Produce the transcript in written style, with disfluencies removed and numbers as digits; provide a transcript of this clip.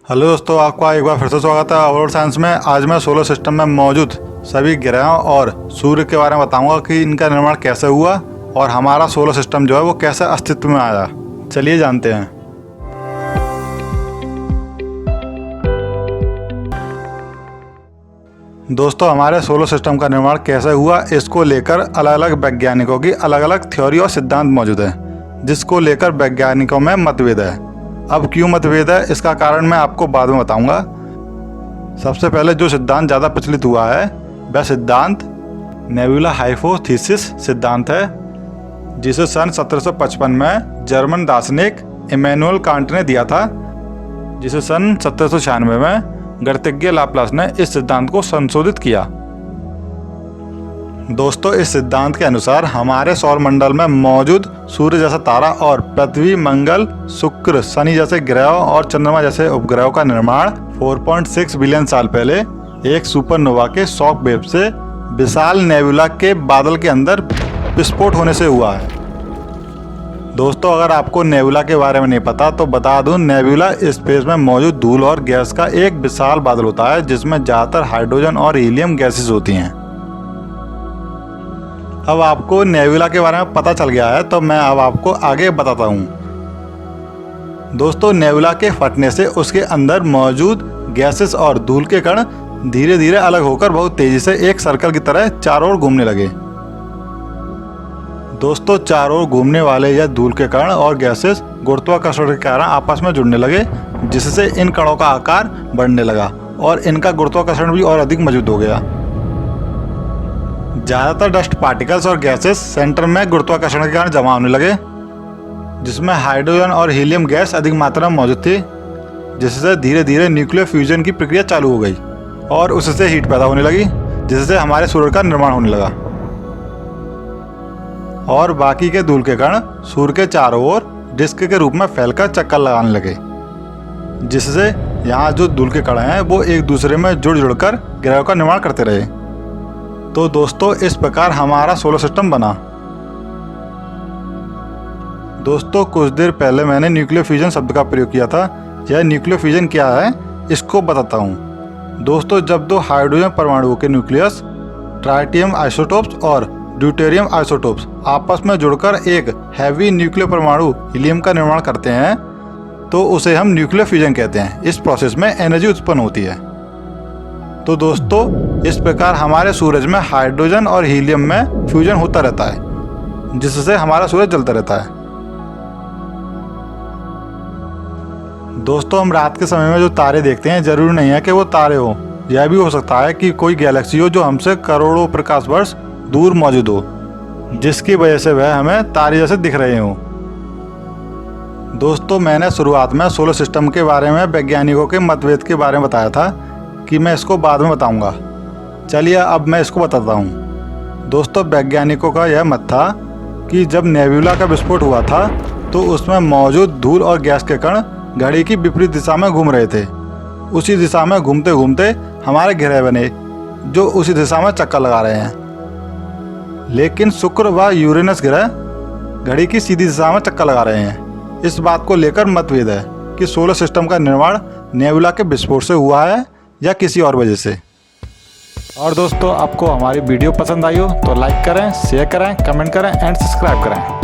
Hello दोस्तों, आपका एक बार फिर से स्वागत है ओवरऑल साइंस में। आज मैं सोलर सिस्टम में मौजूद सभी ग्रहों और सूर्य के बारे में बताऊंगा कि इनका निर्माण कैसे हुआ और हमारा सोलर सिस्टम जो है वो कैसे अस्तित्व में आया। चलिए जानते हैं। दोस्तों, हमारे सोलर सिस्टम का निर्माण कैसे हुआ, इसको लेकर अलग अलग वैज्ञानिकों की अलग अलग थ्योरी और सिद्धांत मौजूद है, जिसको लेकर वैज्ञानिकों में मतभेद है। अब क्यों मतभेद है, इसका कारण मैं आपको बाद में बताऊंगा। सबसे पहले जो सिद्धांत ज़्यादा प्रचलित हुआ है वह सिद्धांत नेबुला हाइपोथेसिस सिद्धांत है, जिसे सन 1755 में जर्मन दार्शनिक इमैनुअल कांट ने दिया था, जिसे सन 1796 में गणितज्ञ लाप्लास ने इस सिद्धांत को संशोधित किया। दोस्तों, इस सिद्धांत के अनुसार हमारे सौर मंडल में मौजूद सूर्य जैसा तारा और पृथ्वी, मंगल, शुक्र, शनि जैसे ग्रहों और चंद्रमा जैसे उपग्रहों का निर्माण 4.6 बिलियन साल पहले एक सुपरनोवा के शॉक वेव से विशाल नेबुला के बादल के अंदर विस्फोट होने से हुआ है। दोस्तों, अगर आपको नेबुला के बारे में नहीं पता तो बता दूं, नेबुला स्पेस में मौजूद धूल और गैस का एक विशाल बादल होता है, जिसमें ज़्यादातर हाइड्रोजन और हीलियम गैसेस होती हैं। अब आपको नेबुला के बारे में पता चल गया है, तो मैं अब आपको आगे बताता हूँ। दोस्तों, नेबुला के फटने से उसके अंदर मौजूद गैसेस और धूल के कण धीरे धीरे अलग होकर बहुत तेजी से एक सर्कल की तरह चारों ओर घूमने लगे। दोस्तों, चारों ओर घूमने वाले यह धूल के कण और गैसेस गुरुत्वाकर्षण के कारण आपस में जुड़ने लगे, जिससे इन कणों का आकार बढ़ने लगा और इनका गुरुत्वाकर्षण भी और अधिक मजबूत हो गया। ज़्यादातर डस्ट पार्टिकल्स और गैसेस सेंटर में गुरुत्वाकर्षण के कारण जमा होने लगे, जिसमें हाइड्रोजन और हीलियम गैस अधिक मात्रा में मौजूद थी, जिससे धीरे धीरे न्यूक्लियर फ्यूजन की प्रक्रिया चालू हो गई और उससे हीट पैदा होने लगी, जिससे हमारे सूर्य का निर्माण होने लगा। और बाकी के धूल के कण सूर्य के चारों ओर डिस्क के रूप में फैलकर चक्कर लगाने लगे, जिससे यहाँ जो धूल के कण हैं वो एक दूसरे में जुड़कर ग्रहों का निर्माण करते रहे। तो दोस्तों, इस प्रकार हमारा सोलर सिस्टम बना। दोस्तों, कुछ देर पहले मैंने न्यूक्लियर फ्यूजन शब्द का प्रयोग किया था। यह न्यूक्लियर फ्यूजन क्या है, इसको बताता हूँ। दोस्तों, जब दो हाइड्रोजन परमाणुओं के न्यूक्लियस ट्राइटियम आइसोटोप्स और ड्यूटेरियम आइसोटोप्स आपस में जुड़कर एक हैवी न्यूक्लियर परमाणु हीलियम का निर्माण करते हैं, तो उसे हम न्यूक्लियर फ्यूजन कहते हैं। इस प्रोसेस में एनर्जी उत्पन्न होती है। तो दोस्तों, इस प्रकार हमारे सूरज में हाइड्रोजन और हीलियम में फ्यूजन होता रहता है, जिससे हमारा सूरज जलता रहता है। दोस्तों, हम रात के समय में जो तारे देखते हैं, जरूरी नहीं है कि वो तारे हो, यह भी हो सकता है कि कोई गैलेक्सी हो जो हमसे करोड़ों प्रकाश वर्ष दूर मौजूद हो, जिसकी वजह से वह हमें तारे जैसे दिख रहे हो। दोस्तों, मैंने शुरुआत में सोलर सिस्टम के बारे में वैज्ञानिकों के मतभेद के बारे में बताया था कि मैं इसको बाद में बताऊंगा। चलिए अब मैं इसको बताता हूँ। दोस्तों, वैज्ञानिकों का यह मत था कि जब नेबुला का विस्फोट हुआ था तो उसमें मौजूद धूल और गैस के कण घड़ी की विपरीत दिशा में घूम रहे थे। उसी दिशा में घूमते घूमते हमारे ग्रह बने, जो उसी दिशा में चक्कर लगा रहे हैं। लेकिन शुक्र व यूरेनस ग्रह घड़ी की सीधी दिशा में चक्कर लगा रहे हैं। इस बात को लेकर मतभेद है कि सोलर सिस्टम का निर्माण नेबुला के विस्फोट से हुआ है या किसी और वजह से। और दोस्तों, आपको हमारी वीडियो पसंद आई हो तो लाइक करें, शेयर करें, कमेंट करें एंड सब्सक्राइब करें।